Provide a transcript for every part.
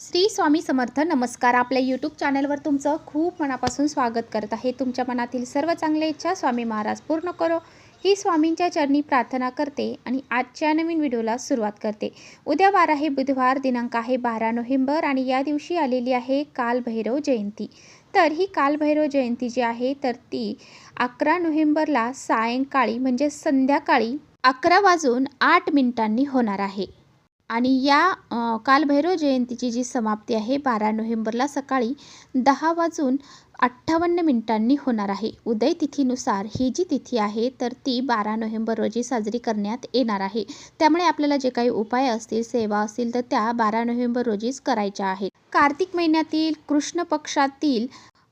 श्री स्वामी समर्थ. नमस्कार. आपल्या यूट्यूब चॅनलवर तुमचं खूप मनापासून स्वागत करत आहे. तुमच्या मनातील सर्व चांगल्या इच्छा स्वामी महाराज पूर्ण करो ही स्वामींच्या चरणी प्रार्थना करते आणि आजच्या नवीन व्हिडिओला सुरुवात करते. उद्या 12 आहे बुधवार, दिनांक आहे 12 नोव्हेंबर आणि या दिवशी आलेली आहे कालभैरव जयंती. तर ही कालभैरव जयंती जी आहे तर ती 11 नोव्हेंबरला सायंकाळी म्हणजे संध्याकाळी 11:08 होणार आहे. आणि या कालभैरव जयंतीची जी समाप्ती आहे 12 नोव्हेंबरला सकाळी 10:58 होणार आहे. उदय तिथीनुसार ही जी तिथी आहे तर ती 12 नोव्हेंबर रोजी साजरी करण्यात येणार आहे. त्यामुळे आपल्याला जे काही उपाय असतील, सेवा असतील तर त्या 12 नोव्हेंबर रोजीच करायच्या आहेत. कार्तिक महिन्यातील कृष्ण पक्षातील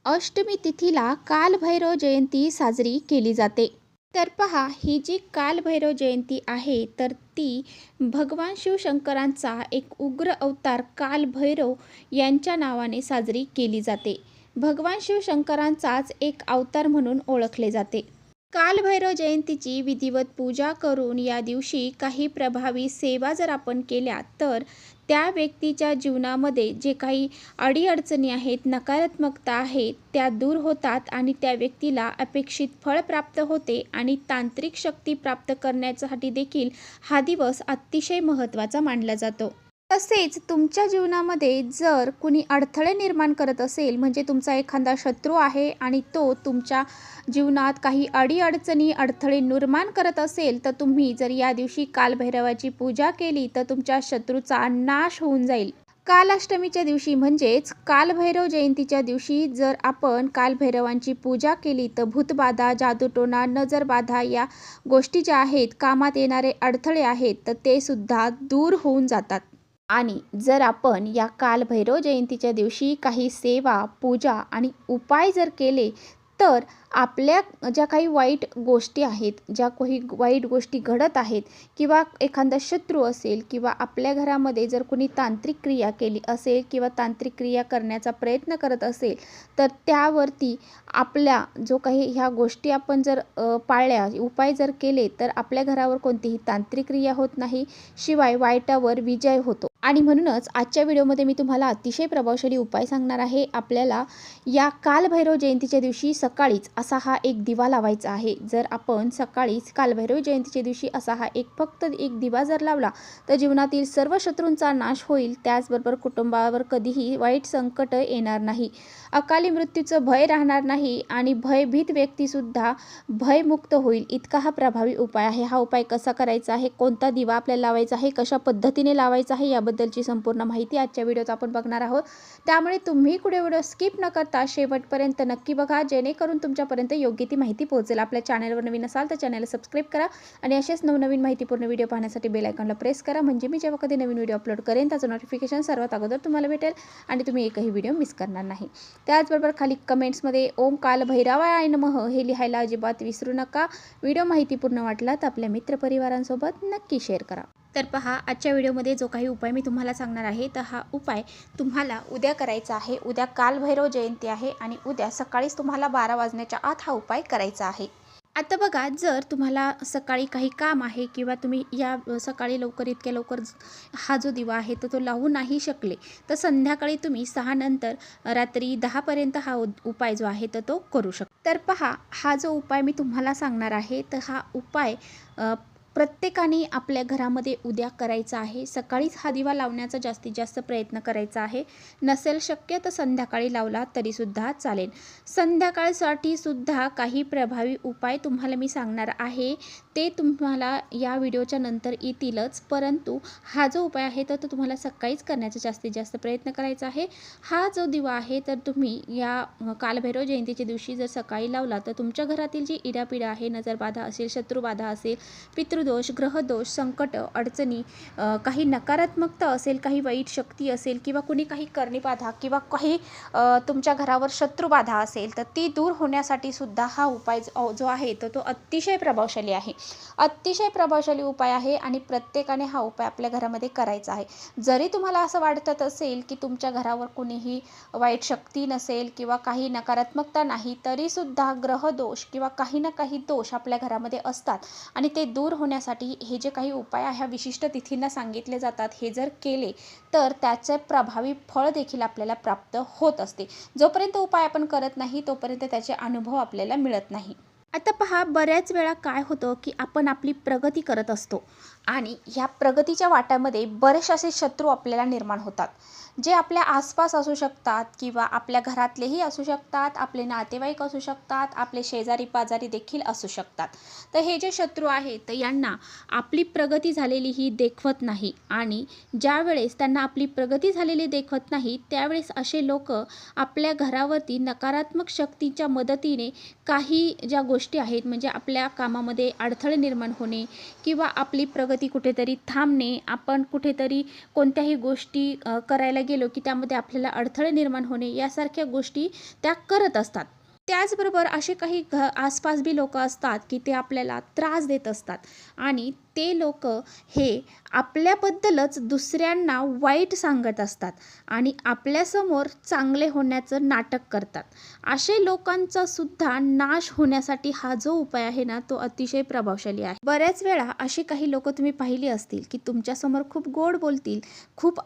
अष्टमी तिथीला कालभैरव जयंती साजरी केली जाते. तर पहा, ही जी कालभैरव जयंती आहे तर ती भगवान शिवशंकरांचा एक उग्र अवतार कालभैरव यांच्या नावाने साजरी केली जाते. भगवान शिवशंकरांचाच एक अवतार म्हणून ओळखले जाते. कालभैरव जयंतीची विधिवत पूजा करून या दिवशी काही प्रभावी सेवा जर आपण केल्या तर त्या व्यक्तीच्या जीवनामध्ये जे काही अडीअडचणी आहेत, नकारात्मकता आहे त्या दूर होतात आणि त्या व्यक्तीला अपेक्षित फळ प्राप्त होते आणि तांत्रिक शक्ती प्राप्त करण्यासाठी देखील हा दिवस अतिशय महत्त्वाचा मानला जातो. तसेच तुमच्या जीवनामध्ये जर कुणी अडथळे निर्माण करत असेल, म्हणजे तुमचा एखादा शत्रू आहे आणि तो तुमच्या जीवनात काही अडीअडचणी अडथळे निर्माण करत असेल तर तुम्ही जर या दिवशी कालभैरवाची पूजा केली तर तुमच्या शत्रूचा नाश होऊन जाईल. कालाष्टमीच्या दिवशी म्हणजेच कालभैरव जयंतीच्या दिवशी जर आपण कालभैरवांची पूजा केली तर भूतबाधा, जादूटोणा, नजरबाधा या गोष्टी ज्या आहेत, कामात येणारे अडथळे आहेत तर ते सुद्धा दूर होऊन जातात. आणि जर आपण या कालभैरव जयंतीच्या दिवशी काही सेवा, पूजा आणि उपाय जर केले तर आपल्या ज्या काही वाईट गोष्टी आहेत, ज्या काही वाईट गोष्टी घडत आहेत किंवा एखादा शत्रू असेल किंवा आपल्या घरामध्ये जर कोणी तांत्रिक क्रिया केली असेल किंवा तांत्रिक क्रिया करण्याचा प्रयत्न करत असेल तर त्यावरती आपल्या जो काही ह्या गोष्टी आपण जर पाळल्या, उपाय जर केले तर आपल्या घरावर कोणतीही तांत्रिक क्रिया होत नाही, शिवाय वाईटावर विजय होतो. आणि म्हणूनच आजच्या व्हिडिओमध्ये मी तुम्हाला अतिशय प्रभावशाली उपाय सांगणार आहे. आपल्याला या कालभैरव जयंतीच्या दिवशी सकाळीच असा हा एक दिवा लावायचा आहे. जर आपण सकाळीच कालभैरव जयंतीच्या दिवशी असा हा फक्त एक दिवा जर लावला तर जीवनातील सर्व शत्रूंचा नाश होईल. त्याचबरोबर कुटुंबावर कधीही वाईट संकट येणार नाही, अकाली मृत्यूचं भय राहणार नाही आणि भयभीत व्यक्तीसुद्धा भयमुक्त होईल. इतका हा प्रभावी उपाय आहे. हा उपाय कसा करायचा आहे, कोणता दिवा आपल्याला लावायचा आहे, कशा पद्धतीने लावायचा आहे याबद्दलची संपूर्ण माहिती आजच्या व्हिडिओत आपण बघणार आहोत. त्यामुळे तुम्ही पुढे व्हिडिओ स्किप न करता शेवटपर्यंत नक्की बघा, जेणेकरून तुमच्यापर्यंत योग्य ती माहिती पोहोचेल. आपल्या चॅनलवर नवीन असाल तर चॅनलला सबस्क्राईब करा आणि असेच नवनवीन माहितीपूर्ण व्हिडिओ पाहण्यासाठी बेल आयकॉनला प्रेस करा, म्हणजे मी जेव्हा कधी नवीन व्हिडिओ अपलोड करेन त्याचं नोटिफिकेशन सर्वात अगोदर तुम्हाला भेटेल आणि तुम्ही एकही व्हिडिओ मिस करणार नाही. त्याचबरोबर खाली कमेंट्समध्ये ओम कालभैरवाय नमः हे लिहायला अजिबात विसरू नका. व्हिडिओ माहितीपूर्ण वाटला तर आपल्या मित्रपरिवारांसोबत नक्की शेअर करा. तर पहा, आजच्या व्हिडिओमध्ये जो काही उपाय मी तुम्हाला सांगणार आहे तर हा उपाय तुम्हाला उद्या करायचा आहे. उद्या कालभैरव जयंती आहे आणि उद्या सकाळीच तुम्हाला 12 वाजण्याच्या आत हा उपाय करायचा आहे. आता बघा, जर तुम्हाला सकाळी काही काम आहे किंवा तुम्ही या सकाळी लवकर इतक्या लवकर हा जो दिवा आहे तर तो लावू नाही शकले तर संध्याकाळी तुम्ही 6 नंतर रात्री 10 पर्यंत हा उपाय जो आहे तर तो करू शकता. तर पहा, हा जो उपाय मी तुम्हाला सांगणार आहे तर हा उपाय प्रत्येकाने आपल्या घरामध्ये उद्या करायचा आहे. सकाळीच हा दिवा लावण्याचा जास्तीत जास्त प्रयत्न करायचा आहे. नसेल शक्य तर संध्याकाळी लावला तरीसुद्धा चालेल. संध्याकाळसाठी सुद्धा काही प्रभावी उपाय तुम्हाला मी सांगणार आहे, ते तुम्हाला या व्हिडिओच्या नंतर येतीलच, परंतु हा जो उपाय आहे तर तो तुम्हाला सकाळीच करण्याचा जास्तीत जास्त प्रयत्न करायचा आहे. हा जो दिवा आहे तर तुम्ही या कालभैरव जयंतीच्या दिवशी जर सकाळी लावला तर तुमच्या घरातील जी इडापिडा आहे, नजरबाधा असेल, शत्रुबाधा असेल, पितृदोष, ग्रहदोष, संकट, अडचणी, काही नकारात्मकता असेल, काही वाईट शक्ती असेल किंवा कुणी काही करणीबाधा किंवा काही तुमच्या घरावर शत्रुबाधा असेल तर ती दूर होण्यासाठी सुद्धा हा उपाय जो आहे तर तो अतिशय प्रभावशाली आहे. अतिशय प्रभावशाली उपाय आहे आणि प्रत्येकाने हा उपाय आपल्या घरामध्ये करायचा आहे. जरी तुम्हाला असं वाटत असेल की तुमच्या घरावर कुणीही वाईट शक्ती नसेल किंवा काही नकारात्मकता नाही, तरीसुद्धा ग्रहदोष किंवा काही ना काही दोष आपल्या घरामध्ये असतात आणि ते दूर होण्यासाठी हे जे काही उपाय ह्या विशिष्ट तिथींना सांगितले जातात, हे जर केले तर त्याचे प्रभावी फळ देखील आपल्याला प्राप्त होत असते. जोपर्यंत उपाय आपण करत नाही तोपर्यंत त्याचे अनुभव आपल्याला मिळत नाही. आता पहा, बऱ्याच वेळा काय होतं की आपण आपली प्रगती करत असतो आणि ह्या प्रगतीच्या वाट्यामध्ये बरेचसे असे शत्रू आपल्याला निर्माण होतात, जे आपल्या आसपास असू शकतात किंवा आपल्या घरातलेही असू शकतात, आपले नातेवाईक असू शकतात, आपले शेजारी पाजारी देखील असू शकतात. तर हे जे शत्रू आहेत तर यांना आपली प्रगती झालेली ही देखवत नाही आणि ज्यावेळेस त्यांना आपली प्रगती झालेली देखवत नाही त्यावेळेस असे लोक आपल्या घरावरती नकारात्मक शक्तीच्या मदतीने काही ज्या गोष्टी आहेत, म्हणजे आपल्या कामामध्ये अडथळे निर्माण होणे किंवा आपली प्रगती कुठेतरी थांबणे, आपण कुठेतरी कोणत्याही गोष्टी करायला गेलो की त्यामध्ये आपल्याला अडथळे निर्माण होणे, यासारख्या गोष्टी त्या करत असतात. त्याचबरोबर असे काही आसपास बी लोक असतात की ते आपल्याला त्रास देत असतात आणि ते लोक हे आपल्याबद्दलच दुसऱ्यांना वाईट सांगत असतात आणि आपल्यासमोर चांगले होण्याचं नाटक करतात. असे लोकांचा सुद्धा नाश होण्यासाठी हा जो उपाय आहे ना, तो अतिशय प्रभावशाली आहे. बऱ्याच वेळा अशी काही लोक तुम्ही पाहिली असतील की तुमच्यासमोर खूप गोड बोलतील, खूप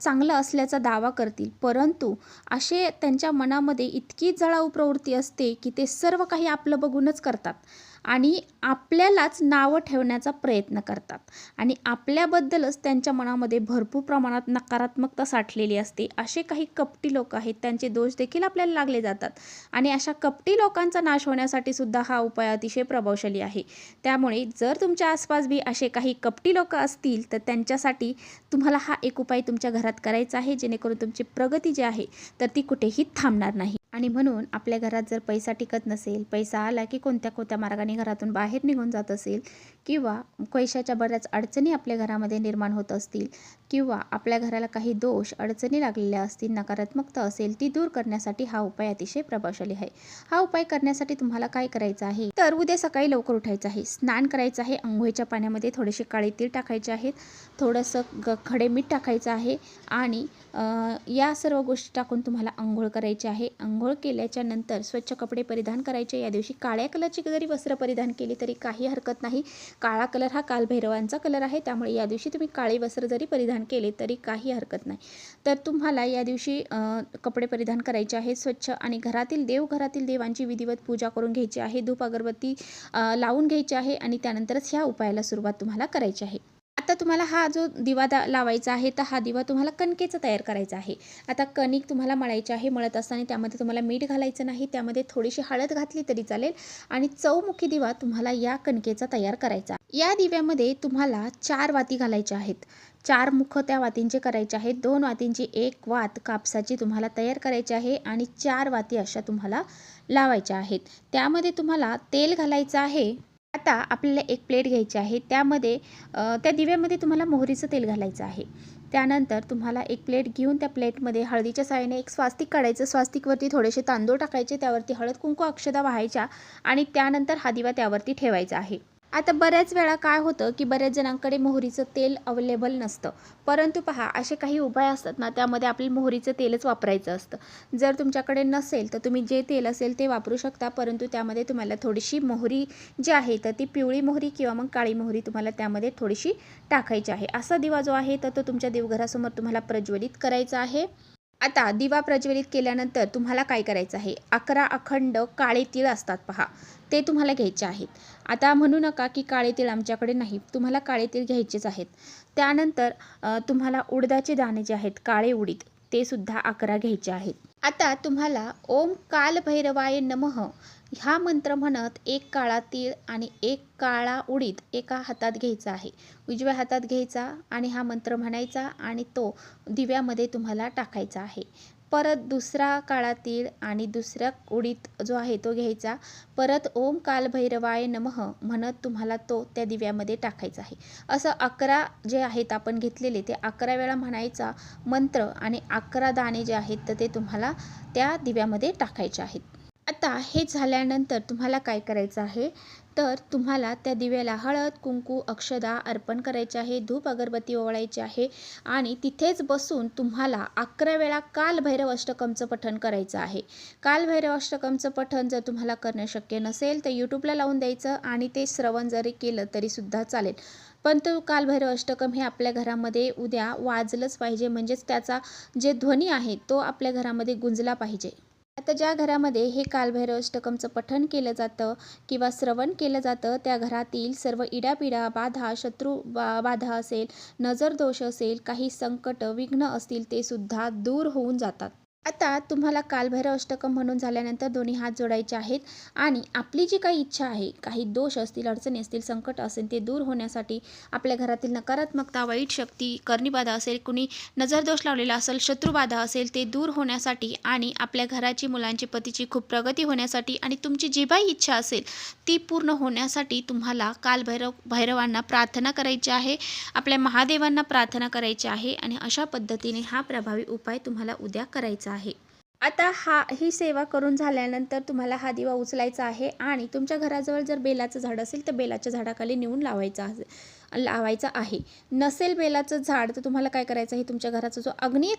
चांगलं असल्याचा दावा करतील, परंतु असे त्यांच्या मनामध्ये इतकी जळाऊ प्रवृत्ती असते की ते सर्व काही आपलं बघूनच करतात आणि आपल्यालाच नावं ठेवण्याचा प्रयत्न करतात आणि आपल्याबद्दलच त्यांच्या मनामध्ये भरपूर प्रमाणात नकारात्मकता साठलेली असते. असे काही कपटी लोक आहेत, त्यांचे दोष देखील आपल्याला लागले जातात आणि अशा कपटी लोकांचा नाश होण्यासाठी सुद्धा हा उपाय अतिशय प्रभावशाली आहे. त्यामुळे जर तुमच्या आसपास बी असे काही कपटी लोक असतील तर त्यांच्यासाठी तुम्हाला हा एक उपाय तुमच्या घरात करायचा आहे, जेणेकरून तुमची प्रगती जी आहे तर ती कुठेही थांबणार नाही. आणि म्हणून आपल्या घरात जर पैसा टिकत नसेल, पैसा आला की कोणत्या कोणत्या मार्गाने घरातून बाहेर निघून जात असेल किंवा पैशाच्या बऱ्याच अडचणी आपल्या घरामध्ये निर्माण होत असतील किंवा आपल्या घराला काही दोष अडचणी लागलेल्या असतील, नकारात्मकता असेल, ती दूर करण्यासाठी हा उपाय अतिशय प्रभावशाली आहे. हा उपाय करण्यासाठी तुम्हाला काय करायचं आहे, तर उद्या सकाळी लवकर उठायचं आहे, स्नान करायचं आहे, अंघोळीच्या पाण्यामध्ये थोडेसे काळे तीळ टाकायचे आहेत, थोडंसं खडे मीठ टाकायचं आहे आणि या सर्व गोष्टी टाकून तुम्हाला अंघोळ करायची आहे. अंघोळ केल्याच्या नंतर स्वच्छ कपडे परिधान करायचे. या दिवशी काळ्या कलरची जरी वस्त्र परिधान केली तरी काही हरकत नाही. काळा कलर हा कालभैरवांचा कलर आहे, त्यामुळे या दिवशी तुम्ही काळे वस्त्र जरी परिधान केले तरी काही हरकत नाही. तर तुम्हाला या दिवशी कपडे परिधान करायचे आहेत स्वच्छ आणि घरातील देवांची विधिवत पूजा करून घ्यायची आहे. धूप अगरबत्ती लावून घ्यायची आहे आणि त्यानंतरच ह्या उपायाला सुरुवात तुम्हाला करायची आहे. आता तुम्हाला हा जो दिवा लावायचा आहे तर हा दिवा तुम्हाला कणकेचा तयार करायचा आहे. आता कणिक तुम्हाला मळायची आहे. मळत असताना त्यामध्ये तुम्हाला मीठ घालायचं नाही, त्यामध्ये थोडीशी हळद घातली तरी चालेल आणि चौमुखी दिवा तुम्हाला या कणकेचा तयार करायचा. या दिव्यामध्ये तुम्हाला 4 वाती घालायच्या आहेत. 4 मुख त्या वातींचे करायचे आहेत. 2 वातींची एक वात कापसाची तुम्हाला तयार करायची आहे आणि 4 वाती अशा तुम्हाला लावायच्या आहेत. त्यामध्ये तुम्हाला तेल घालायचं आहे. आता आपल्याला एक प्लेट घ्यायची आहे, त्यामध्ये त्या दिव्यामध्ये तुम्हाला मोहरीचं तेल घालायचं आहे. त्यानंतर तुम्हाला एक प्लेट घेऊन त्या प्लेटमध्ये हळदीच्या साहाय्याने एक स्वास्तिक काढायचं. स्वास्तिकवरती थोडेसे तांदूळ टाकायचे, त्यावरती हळद कुंकू अक्षता वाहायच्या आणि त्यानंतर हा दिवा त्यावरती ठेवायचा आहे. आता बऱ्याच वेळा काय होतं की बऱ्याच जणांकडे मोहरीचं तेल अवेलेबल नसतं, परंतु पहा असे काही उपाय असतात ना, त्यामध्ये आपल्याला मोहरीचं तेलच वापरायचं असतं. जर तुमच्याकडे नसेल तर तुम्ही जे तेल असेल ते वापरू शकता, परंतु त्यामध्ये तुम्हाला थोडीशी मोहरी जी आहे तर ती पिवळी मोहरी किंवा मग काळी मोहरी तुम्हाला त्यामध्ये थोडीशी टाकायची आहे. असा दिवा जो आहे तर तो तुमच्या देवघरासमोर तुम्हाला प्रज्वलित करायचा आहे. आता दिवा प्रज्वलित केल्यानंतर तुम्हाला काय करायचं आहे, 11 अखंड काळे तीळ असतात पहा, ते तुम्हाला घ्यायचे आहेत. आता म्हणू नका की काळे तीळ आमच्याकडे नाही, तुम्हाला काळे तीळ घ्यायचेच आहेत. त्यानंतर तुम्हाला उडदाचे दाणे जे आहेत काळे उडीद ते सुद्धा 11 घ्यायचे आहेत. आता तुम्हाला ओम काल भैरवाय नमः हा मंत्र म्हणत एक काळा तीळ आणि एक काळा उडीद एका हातात घ्यायचा आहे, उजव्या हातात घ्यायचा आणि हा मंत्र म्हणायचा आणि तो दिव्यामध्ये तुम्हाला टाकायचा आहे. परत दुसरा काळा तीळ आणि दुसरा उडीद जो आहे तो घ्यायचा, परत ओम काल भैरवाय नमः म्हणत तुम्हाला तो त्या दिव्यामध्ये टाकायचा आहे. असं 11 जे आहेत आपण घेतलेले ते 11 वेळा म्हणायचा मंत्र आणि 11 दाणे जे आहेत तर ते तुम्हाला त्या दिव्यामध्ये टाकायचे आहेत. आता आता हे झाल्यानंतर तुम्हाला काय करायचं आहे, तर तुम्हाला त्या दिव्याला हळद, कुंकू, अक्षदा अर्पण करायचे आहे, धूप अगरबत्ती ओवाळायची आहे आणि तिथेच बसून तुम्हाला 11 वेळा कालभैरव अष्टकमचं पठण करायचं आहे. कालभैरव अष्टकमचं पठण जर तुम्हाला करणं शक्य नसेल तर यूट्यूबला लावून द्यायचं आणि ते श्रवण जरी केलं तरीसुद्धा चालेल. पण तो कालभैरव अष्टकम हे आपल्या घरामध्ये उद्या वाजलंच पाहिजे, म्हणजेच त्याचा जे ध्वनी आहे तो आपल्या घरामध्ये गुंजला पाहिजे. आता ज्या घरामध्ये हे कालभैरव अष्टकमचं पठण केलं जातं किंवा श्रवण केलं जातं त्या घरातील सर्व इडापिडा, बाधा, बाधा असेल, नजरदोष असेल, काही संकट, विघ्न असतील ते सुद्धा दूर होऊन जातात. आता तुम्हाला कालभैरव अष्टकम म्हणून झाल्यानंतर दोन्ही हात जोडायचे आहेत आणि आपली जी काही इच्छा आहे, काही दोष असतील, अडचणी असतील, संकट असेल ते दूर होण्यासाठी, आपल्या घरातील नकारात्मकता, वाईट शक्ती, करणीबाधा असेल, कुणी नजरदोष लावलेला असेल, शत्रुबाधा असेल ते दूर होण्यासाठी आणि आपल्या घराची, मुलांची, पतीची खूप प्रगती होण्यासाठी आणि तुमची जी काही इच्छा असेल ती पूर्ण होण्यासाठी तुम्हाला भैरवांना प्रार्थना करायची आहे, आपल्या महादेवांना प्रार्थना करायची आहे आणि अशा पद्धतीने हा प्रभावी उपाय तुम्हाला उद्या करायचा आहे. आता ही सेवा करून झाल्यानंतर तुम्हाला हा दिवा उचलायचा आहे आणि तुमच्या घराजवळ जर बेलाचं झाड असेल तर बेलाच्या झाडाखाली नेऊन लावायचा आहे. नसेल बेलाचं झाड तर तुम्हाला काय करायचं आहे, तुमच्या घराचा जो आग्नेय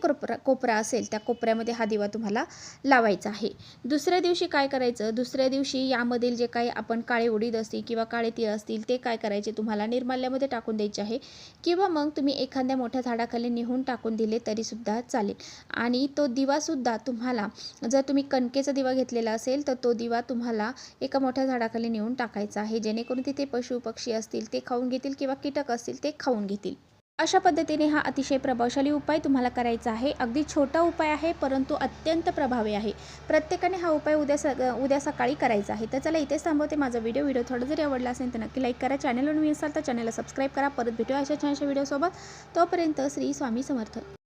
कोपरा असेल त्या कोपऱ्यामध्ये हा दिवा तुम्हाला लावायचा आहे. दुसऱ्या दिवशी काय करायचं, दुसऱ्या दिवशी यामधील जे काही आपण काळे उडीद असतील किंवा काळे तीळ असतील ते काय करायचे, तुम्हाला निर्माल्यामध्ये टाकून द्यायचे आहे किंवा मग तुम्ही एखाद्या मोठ्या झाडाखाली नेऊन टाकून दिले तरीसुद्धा चालेल. आणि तो दिवासुद्धा तुम्हाला, जर तुम्ही कणकेचा दिवा घेतलेला असेल तर तो दिवा तुम्हाला एका मोठ्या झाडाखाली नेऊन टाकायचा आहे, जेणेकरून तिथे पशु पक्षी असतील ते खाऊन घेतील किंवा कीटक असतील ते खाऊन घेतील. अशा पद्धतीने हा अतिशय प्रभावशाली उपाय तुम्हाला करायचा आहे. अगदी छोटा उपाय आहे परंतु अत्यंत प्रभावी आहे. प्रत्येकाने हा उपाय उद्या सकाळी करायचा आहे. तर चला इथेच थांबवते. माझा व्हिडिओ थोडा जरी आवडला असेल तर नक्की लाईक करा. चॅनलवर नवीन असाल तर चॅनलला सबस्क्राईब करा. परत भेटूया अशाच छानशा व्हिडिओसोबत. तोपर्यंत श्री स्वामी समर्थ.